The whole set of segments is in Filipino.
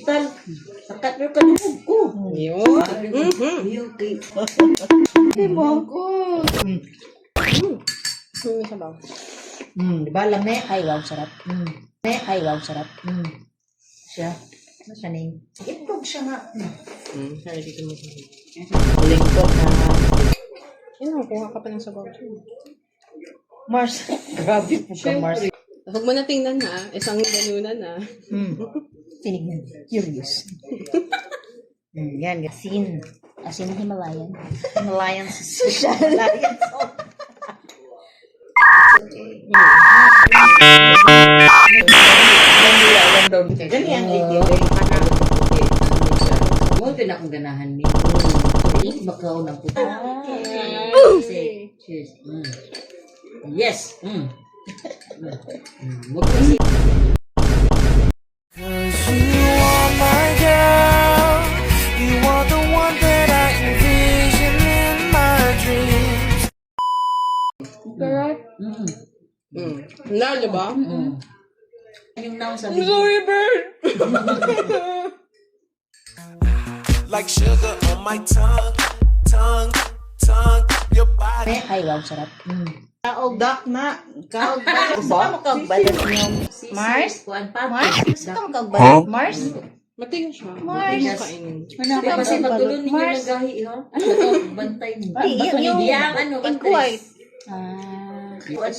hospital. Sakat mo kanubog ko. Yun. Yung kay... Sabaw. Diba lang ne? Ay, wow, sarap. Ay, wow, sarap. Siya. Ano siya name? Itlog siya nga. Sorry, dito mo siya. Lingkod na. Yun, kuha ka pa ng sabaw. Mars. Grabe po ka, Mars. Huwag mo na tingnan ha. Isang ganunan ha. Tinignan. Curious. Yan. Asin. Asin Himalayan. Himalayan social. Himalayan salt. Ganyan ang idea. Mo din akong ganahan ni. Bakaw ng puto. Cheers. Yes. Mag-isip. Cause you are my girl. You are the one that I envision in my dreams. Correct? Hindi, di ba? Yung naong sabi. Sorry, bird! Like sugar on my tongue. Your body. Ay, wow, sarap. Kaog dak na. Kaog ba? Gusto ka makagbalat niyo? Mars? Mars? Gusto ka makagbalat? Mars? Matigas siya. Mars. Hindi mo kainin. Hindi kasi matulon ninyo Mars. nagahi, ha? Bantay mo. yung ano, egg white. Mars.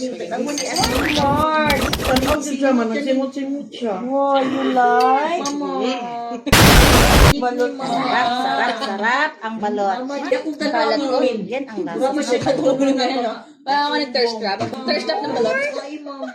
Ano siya man, nagsimot-simot siya. Wow, you like? Balot. Sarap. Ang balot. Kalat ko. Yan ang lasa. Parang ako nag-thirst trap. Thirst trap ng balot. Ay, mama.